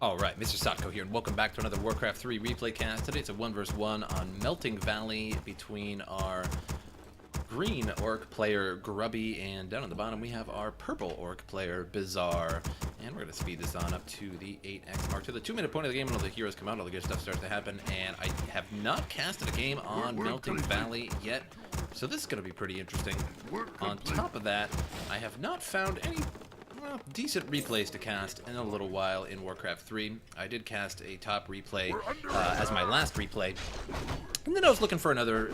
Alright, MrSotko here, and welcome back to another Warcraft 3 replay cast. Today it's a 1 vs 1 on Melting Valley between our green orc player Grubby, and down at the bottom we have our purple orc player Bizzare. And we're going to speed this on up to the 8x mark, to the 2-minute point of the game when all the heroes come out, all the good stuff starts to happen. And I have not casted a game on Melting Valley yet, so this is going to be pretty interesting. On top of that, I have not found any decent replays to cast in a little while in Warcraft 3. I did cast a top replay as my last replay, and then I was looking for another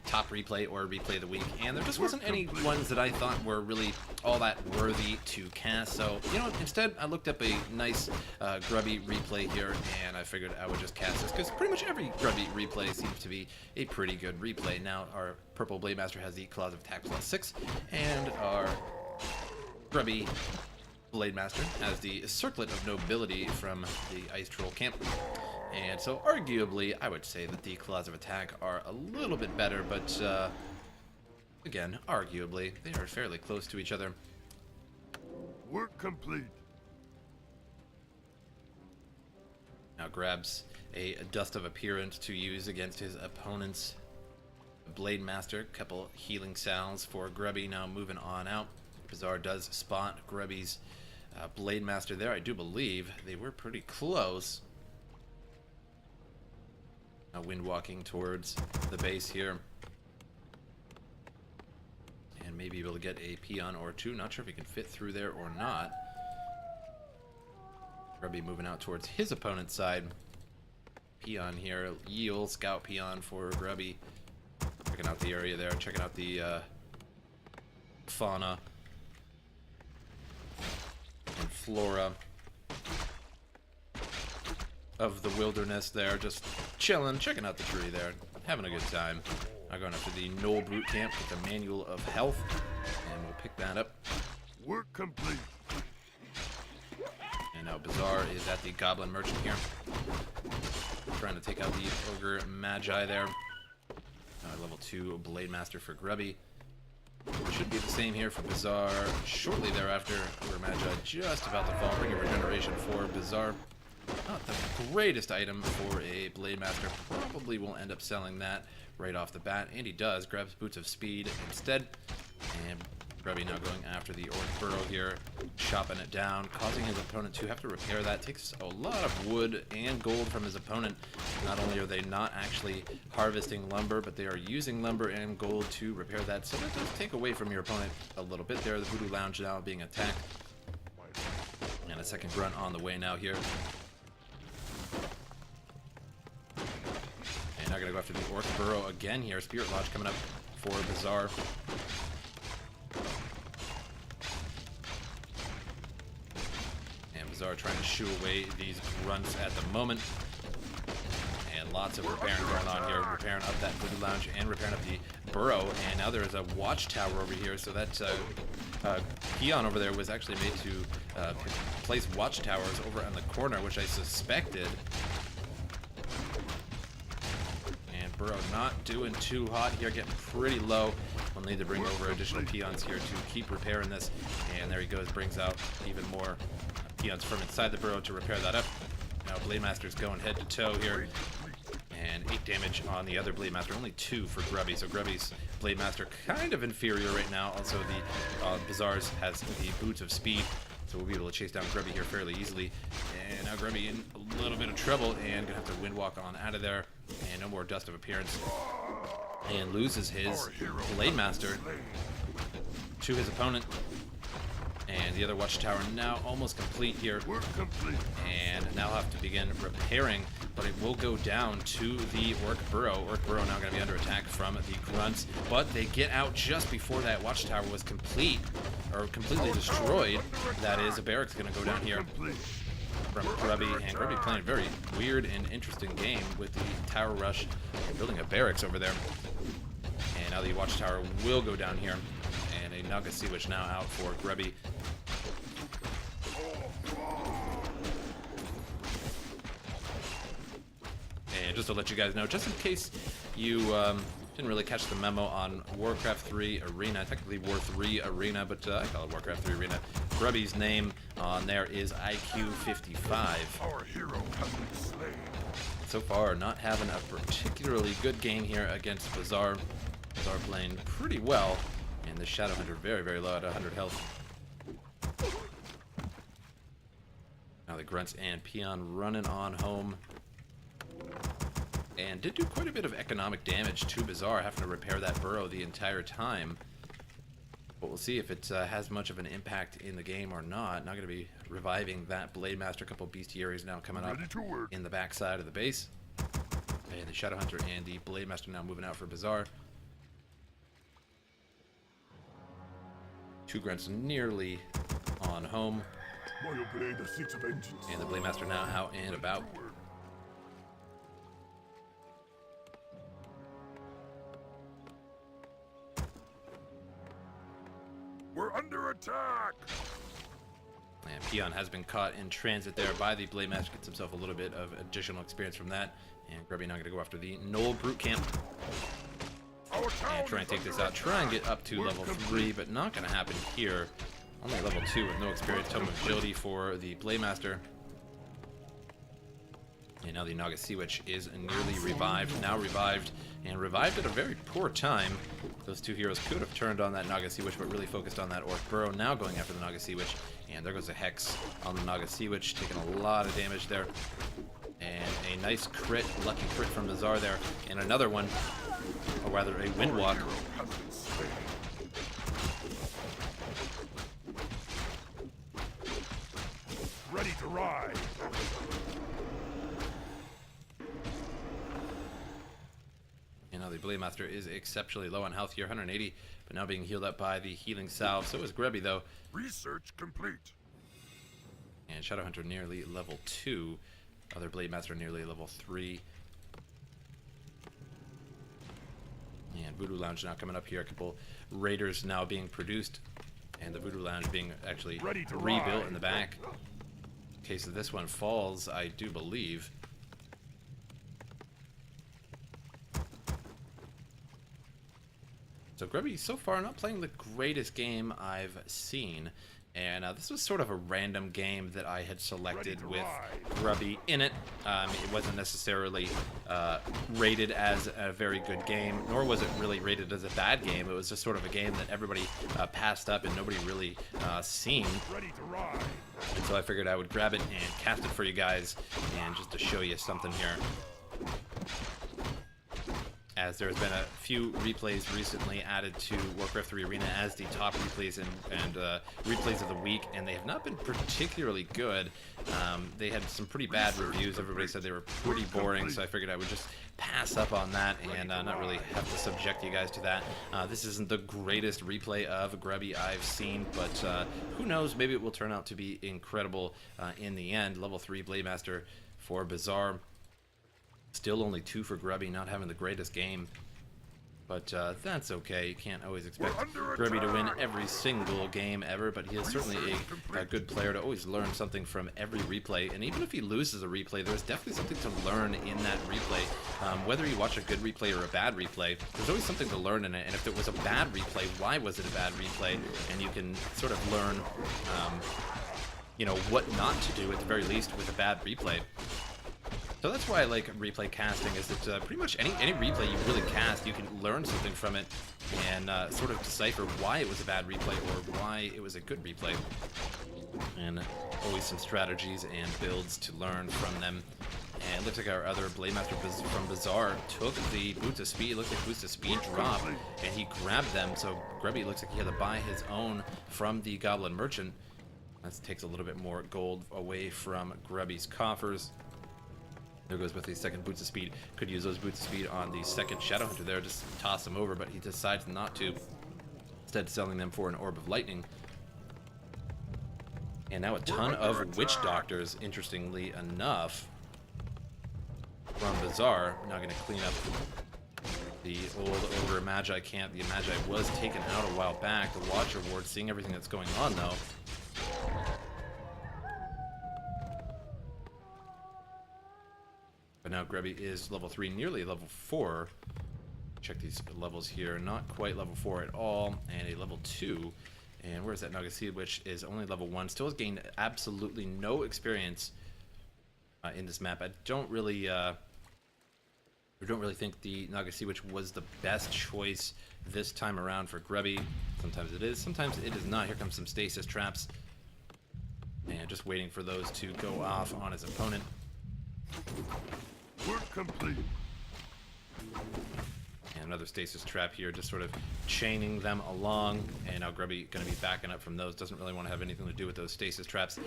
top replay or replay of the week, and there just wasn't any ones that I thought were really all that worthy to cast. So, you know, instead I looked up a nice Grubby replay here, and I figured I would just cast this, because pretty much every Grubby replay seems to be a pretty good replay. Now, our purple Blade Master has the Claws of Attack +6, and our Grubby Blade Master has the Circlet of Nobility from the Ice Troll camp. And so arguably I would say that the Claws of Attack are a little bit better, but again, arguably they are fairly close to each other. Work complete. Now grabs a Dust of Appearance to use against his opponent's Blade Master. Couple healing salves for Grubby. Now moving on out. Bizzare does spot Grubby's Blade Master there. I do believe they were pretty close. Now wind walking towards the base here, and maybe able to get a peon or two. Not sure if he can fit through there or not. Grubby moving out towards his opponent's side. Peon here, Yeel, scout peon for Grubby. Checking out the area there, checking out the fauna and flora of the wilderness there, just chilling, checking out the tree there, having a good time. Now going up to the Knoll Brute camp with the Manual of Health, and we'll pick that up. Work complete. And now Bizzare is at the Goblin Merchant here, trying to take out the Ogre Magi there. Level 2 Blade Master for Grubby. Should be the same here for Bizzare. Shortly thereafter, Ogre Magi just about to fall. Ring of Regeneration for Bizzare. Not the greatest item for a Blade Master. Probably will end up selling that right off the bat, and he does. Grabs Boots of Speed instead. And Grubby now going after the Orc Burrow here, chopping it down, causing his opponent to have to repair that. Takes a lot of wood and gold from his opponent. Not only are they not actually harvesting lumber, but they are using lumber and gold to repair that. So that does take away from your opponent a little bit there. The Voodoo Lounge now being attacked. And a second grunt on the way now here. And now gonna go after the Orc Burrow again here. Spirit Lodge coming up for Bizzare. Are trying to shoo away these grunts at the moment, and lots of repairing going on here, repairing up that Voodoo Lounge and repairing up the burrow. And now there's a watchtower over here, so that peon over there was actually made to place watchtowers over on the corner, which I suspected. And burrow not doing too hot here, getting pretty low. We'll need to bring over additional peons here to keep repairing this. And there he goes, brings out even more peons from inside the burrow to repair that up. Now Blade Master's going head to toe here, and 8 damage on the other Blade Master, only 2 for Grubby. So Grubby's Blade Master kind of inferior right now. Also the Bizzare's has the Boots of Speed, so we'll be able to chase down Grubby here fairly easily. And now Grubby in a little bit of trouble, and gonna have to wind walk on out of there, and no more Dust of Appearance, and loses his Blade Master to his opponent. And the other watchtower now almost complete here. And now have to begin repairing, but it will go down to the Orc Burrow. Orc Burrow now going to be under attack from the grunts, but they get out just before that watchtower was complete, or completely destroyed. That is, a barracks going to go down here from Grubby, and Grubby playing a very weird and interesting game with the tower rush, building a barracks over there. And now the watchtower will go down here, and a Naga Sea Witch now out for Grubby. And just to let you guys know, just in case you didn't really catch the memo on Warcraft 3 Arena, technically War 3 Arena, but I call it Warcraft 3 Arena. Grubby's name on there is IQ 55. Our hero has been slain. So far, not having a particularly good game here against Bizzare. Bizzare playing pretty well, and the Shadowhunter very, very low at 100 health. Now the Grunts and Peon running on home. And did do quite a bit of economic damage to Bizzare, having to repair that burrow the entire time. But we'll see if it has much of an impact in the game or not. Not going to be reviving that Blade Master. A couple of bestiaries now coming up in the backside of the base. And the Shadowhunter and the Blade Master now moving out for Bizzare. Two Grunts nearly on home. And the Blade Master now out and about. We're under attack! And Peon has been caught in transit there by the Blade Master. Gets himself a little bit of additional experience from that. And Grubby now going to go after the Knoll Brute Camp. And try and take this out. Try and get up to level 3, but not going to happen here. Only level 2 with no experience. Tome of Agility for the Blade Master. And now the Naga Sea Witch is nearly revived. Now revived, and revived at a very poor time. Those two heroes could have turned on that Naga Sea Witch, but really focused on that Orc Burrow. Now going after the Naga Sea Witch. And there goes a Hex on the Naga Sea Witch, taking a lot of damage there. And a nice crit, lucky crit from Bizzare there. And another one, or rather a Windwalk. Ready to ride! And now the Blade Master is exceptionally low on health here, 180, but now being healed up by the healing salve. So is Grubby though. Research complete. And Shadowhunter nearly level 2. Other Blade Master nearly level 3. And Voodoo Lounge now coming up here. A couple Raiders now being produced. And the Voodoo Lounge being actually rebuilt in the back. In case of this one falls, I do believe. So Grubby so far not playing the greatest game I've seen. And this was sort of a random game that I had selected with Grubby in it. It wasn't necessarily rated as a very good game, nor was it really rated as a bad game. It was just sort of a game that everybody passed up and nobody really seen. And so I figured I would grab it and cast it for you guys, and just to show you something here. As there's been a few replays recently added to Warcraft 3 Arena as the top replays and replays of the week, and they have not been particularly good. They had some pretty bad reviews. Everybody said they were pretty boring, so I figured I would just pass up on that and not really have to subject you guys to that. This isn't the greatest replay of Grubby I've seen, but who knows, maybe it will turn out to be incredible in the end. Level 3 Blade Master for Bizzare. Still only 2 for Grubby, not having the greatest game. But that's okay. You can't always expect Grubby to win every single game ever, but he is certainly a good player to always learn something from every replay. And even if he loses a replay, there's definitely something to learn in that replay. Whether you watch a good replay or a bad replay, there's always something to learn in it. And if it was a bad replay, why was it a bad replay? And you can sort of learn, you know, what not to do at the very least with a bad replay. So that's why I like replay casting, is that pretty much any replay you really cast, you can learn something from it and sort of decipher why it was a bad replay or why it was a good replay. And always some strategies and builds to learn from them. And it looks like our other Blade Master from Bizzare took the Boots of Speed. It looks like Boots of Speed drop, and he grabbed them. So Grubby looks like he had to buy his own from the Goblin Merchant. That takes a little bit more gold away from Grubby's coffers. There goes with the second Boots of Speed. Could use those Boots of Speed on the second Shadowhunter there, just toss them over, but he decides not to. Instead, selling them for an Orb of Lightning. And now a ton of Witch Doctors, interestingly enough, from Bizzare. Now going to clean up the old Ogre Magi camp. The Magi was taken out a while back. The Watcher Ward, seeing everything that's going on, though. But now Grubby is level 3, nearly level 4. Check these levels here. Not quite level 4 at all. And a level 2. And where's that Nagasi, which is only level 1. Still has gained absolutely no experience in this map. I don't really think the Nagasi, which was the best choice this time around for Grubby. Sometimes it is, sometimes it is not. Here comes some stasis traps. And just waiting for those to go off on his opponent. Work complete. And another stasis trap here, just sort of chaining them along. And now Grubby going to be backing up from those. Doesn't really want to have anything to do with those stasis traps.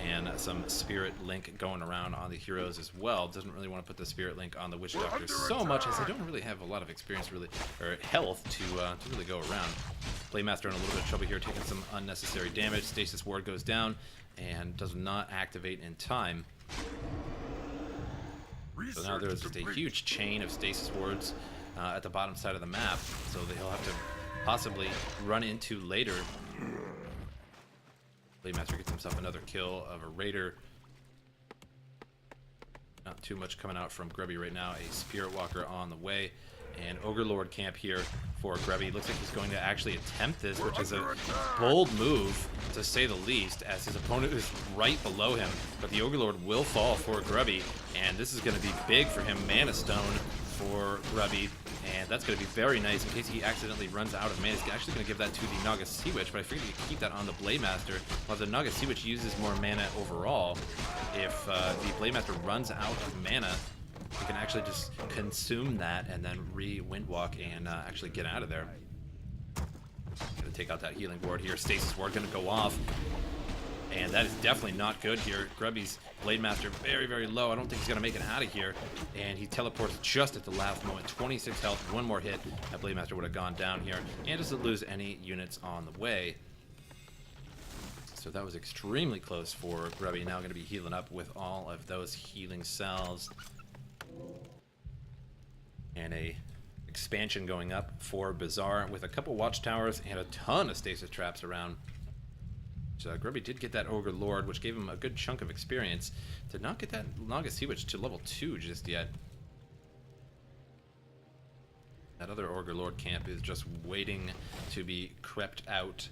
And some spirit link going around on the heroes as well. Doesn't really want to put the spirit link on the witch doctor so much, as they don't really have a lot of experience really, or health to really go around. Playmaster in a little bit of trouble here, taking some unnecessary damage. Stasis ward goes down and does not activate in time. So now there's just a huge chain of stasis wards at the bottom side of the map, so that he'll have to possibly run into later. Playmaster gets himself another kill of a raider. Not too much coming out from Grubby right now. A Spirit Walker on the way. And Ogre Lord camp here for Grubby. Looks like he's going to actually attempt this, which is a bold move, to say the least, as his opponent is right below him. But the Ogre Lord will fall for Grubby, and this is going to be big for him. Mana Stone for Grubby, and that's going to be very nice in case he accidentally runs out of mana. He's actually going to give that to the Naga Sea Witch, but I figured you could keep that on the Blademaster. While the Naga Sea Witch uses more mana overall, if the Blademaster runs out of mana, you can actually just consume that and then re-windwalk and actually get out of there. Gonna take out that healing ward here. Stasis ward gonna go off. And that is definitely not good here. Grubby's Blademaster very, very low. I don't think he's gonna make it out of here. And he teleports just at the last moment. 26 health, one more hit. That Blademaster would have gone down here. And doesn't lose any units on the way. So that was extremely close for Grubby. Now gonna be healing up with all of those healing cells. And a expansion going up for Bizzare with a couple watchtowers and a ton of stasis traps around. So Grubby did get that Ogre Lord, which gave him a good chunk of experience. Did not get that Naga Sea Witch to level 2 just yet. That other Ogre Lord camp is just waiting to be crept out.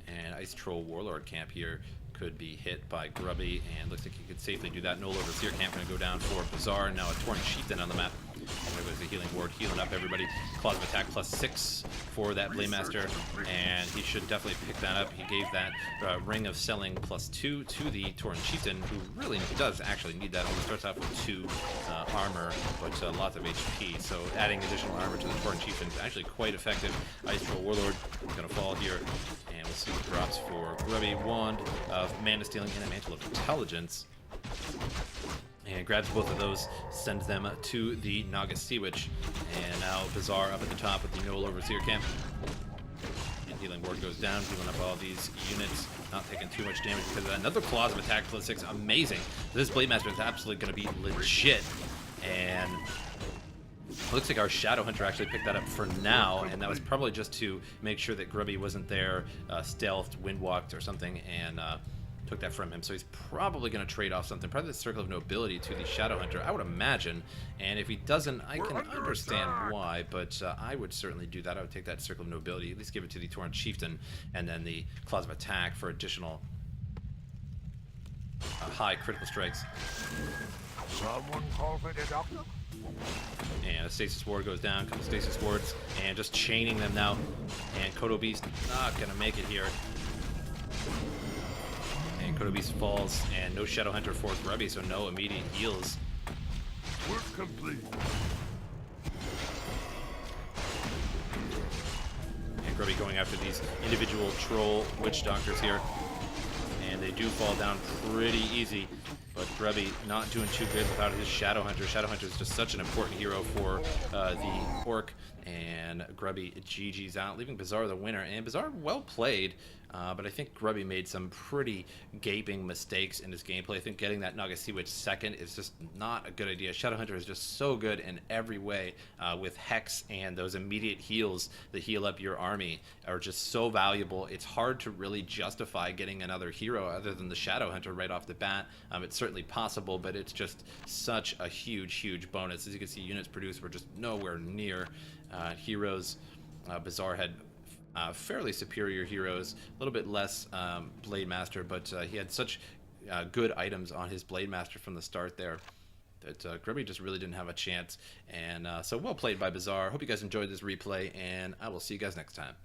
And Ice Troll Warlord camp here could be hit by Grubby, and looks like he could safely do that. No Overseer camp going to go down for Bizzare. Now a Torn Chieftain on the map. There was a healing ward healing up everybody. Claws of Attack +6 for that Blademaster, and he should definitely pick that up. He gave that Ring of Selling +2 to the Torn Chieftain, who really does actually need that. Only starts off with 2 armor, but lots of HP. So adding additional armor to the Torn Chieftain is actually quite effective. Ice Troll Warlord is going to fall here, and we'll see what drops for Grubby. Wand of Mana Stealing and a Mantle of Intelligence. And grabs both of those, sends them to the Naga Sea Witch. And now Bizzare up at the top with the Noel Overseer camp. And healing ward goes down, healing up all these units, not taking too much damage because of that. Another Claws of Attack +6, amazing. This Blademaster is absolutely going to be legit. And looks like our Shadow Hunter actually picked that up for now, and that was probably just to make sure that Grubby wasn't there, stealthed, windwalked or something, and took that from him. So he's probably going to trade off something, probably the Circle of Nobility to the Shadow Hunter, I would imagine. And if he doesn't, I can understand why, but I would certainly do that. I would take that Circle of Nobility, at least give it to the Torn Chieftain, and then the Claws of Attack for additional high critical strikes. Someone call for the doctor? And a Stasis Ward goes down, a couple Stasis Wards, and just chaining them now. And Kodo Beast not going to make it here. And Kodo Beast falls, and no Shadow Hunter for Grubby, so no immediate heals. Work complete. And Grubby going after these individual troll witch doctors here. And they do fall down pretty easy. But Grubby not doing too good without his Shadow Hunter. Shadow Hunter is just such an important hero for the Orc. And Grubby GG's out, leaving Bizzare the winner. And Bizzare well played, but I think Grubby made some pretty gaping mistakes in his gameplay. I think getting that Naga Sea Witch second is just not a good idea. Shadow Hunter is just so good in every way, with Hex and those immediate heals that heal up your army are just so valuable. It's hard to really justify getting another hero other than the Shadow Hunter right off the bat. It's certainly possible, but it's just such a huge bonus. As you can see, units produced were just nowhere near heroes. Bizzare had fairly superior heroes, a little bit less Blade Master, but he had such good items on his Blade Master from the start there that Grubby just really didn't have a chance. And so well played by Bizzare. Hope you guys enjoyed this replay, and I will see you guys next time.